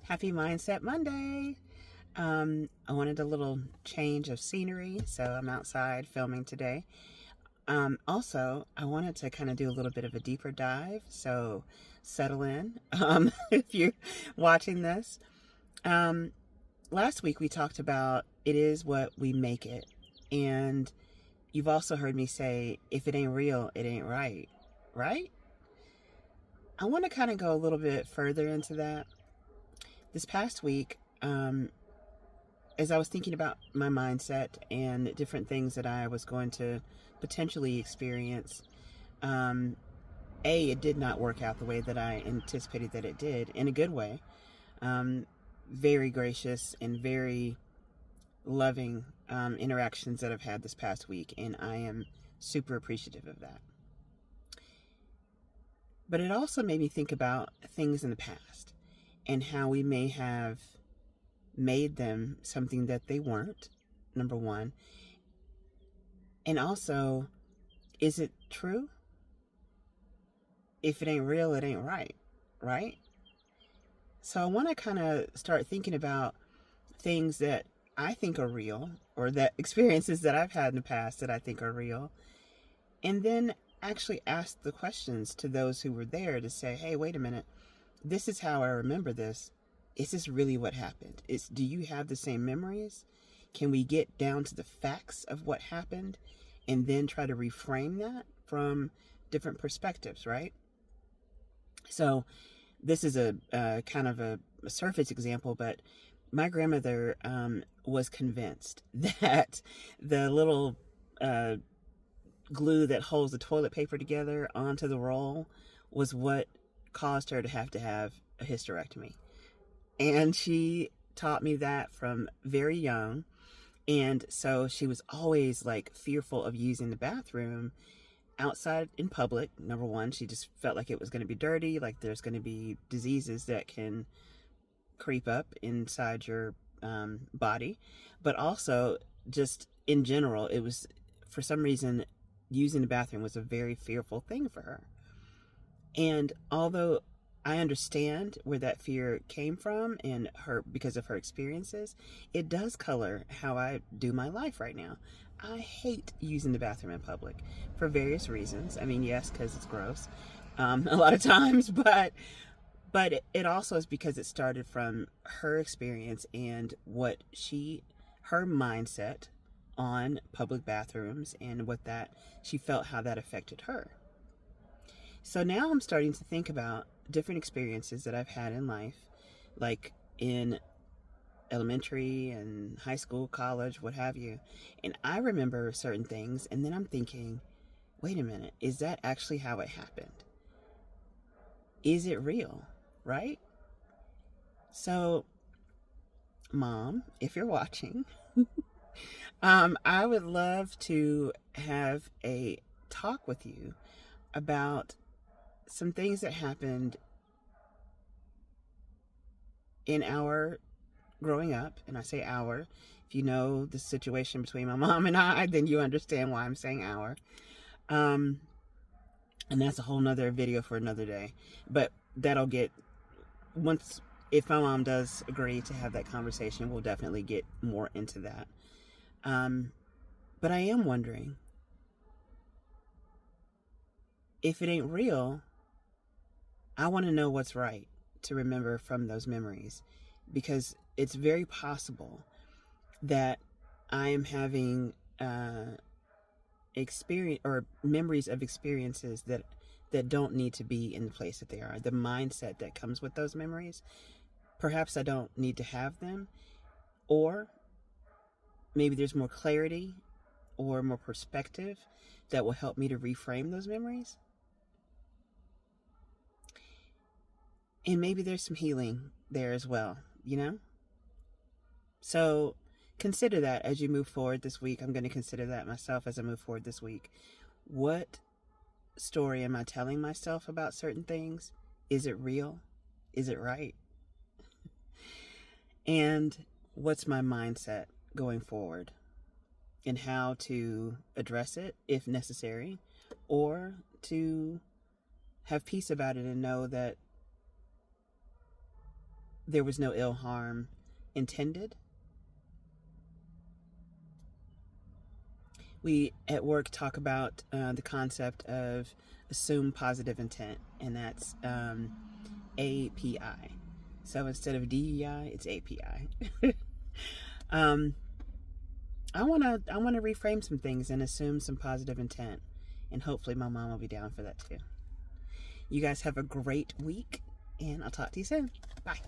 Happy Mindset Monday. I wanted a little change of scenery, so I'm outside filming today. Also, I wanted to kind of do a little bit of a deeper dive, so settle in if you're watching this. Um, Last week we talked about it is what we make it, and you've also heard me say, if it ain't real, it ain't right, right? I want to kind of go a little bit further into that. This past week, as I was thinking about my mindset and different things that I was going to potentially experience, um, it did not work out the way that I anticipated that it did, in a good way. Um, Very gracious and very loving interactions that I've had this past week, and I am super appreciative of that. But it also made me think about things in the past and how we may have made them something that they weren't, number one. And also, is it true? If it ain't real, it ain't right, right? So I want to kind of start thinking about things that I think are real, or that experiences that I've had in the past that I think are real, and then actually ask the questions to those who were there to say, hey, wait a minute, this is how I remember this. Is this really what happened? Do you have the same memories? Can we get down to the facts of what happened and then try to reframe that from different perspectives, right? So this is a kind of a surface example, but my grandmother was convinced that the little glue that holds the toilet paper together onto the roll was what caused her to have a hysterectomy. And she taught me that from very young. And so she was always like fearful of using the bathroom outside in public. Number one, she just felt like it was going to be dirty, like there's going to be diseases that can creep up inside your body. But also, just in general, it was, for some reason, using the bathroom was a very fearful thing for her. And although I understand where that fear came from and her, because of her experiences, it does color how I do my life right now. I hate using the bathroom in public for various reasons. I mean, yes, because it's gross a lot of times, but it also is because it started from her experience and what her mindset on public bathrooms and what that she felt how that affected her. So now I'm starting to think about different experiences that I've had in life, like in elementary and high school, college, what have you. And I remember certain things, and then I'm thinking, wait a minute, is that actually how it happened? Is it real? Right? So, Mom, if you're watching, I would love to have a talk with you about some things that happened in our growing up. And I say our, if you know the situation between my mom and I, then you understand why I'm saying our. Um, and that's a whole nother video for another day. But that'll get, once, if my mom does agree to have that conversation, we'll definitely get more into that. But I am wondering, if it ain't real, I want to know what's right to remember from those memories, because it's very possible that I am having experience or memories of experiences that don't need to be in the place that they are. The mindset that comes with those memories, perhaps I don't need to have them, or maybe there's more clarity or more perspective that will help me to reframe those memories. And maybe there's some healing there as well, you know? So consider that as you move forward this week. I'm going to consider that myself as I move forward this week. What story am I telling myself about certain things? Is it real? Is it right? And what's my mindset going forward, and how to address it if necessary, or to have peace about it and know that there was no ill harm intended. We at work talk about the concept of assume positive intent, and that's API. So instead of DEI, it's API. I wanna reframe some things and assume some positive intent, and hopefully my mom will be down for that too. You guys have a great week, and I'll talk to you soon. Bye.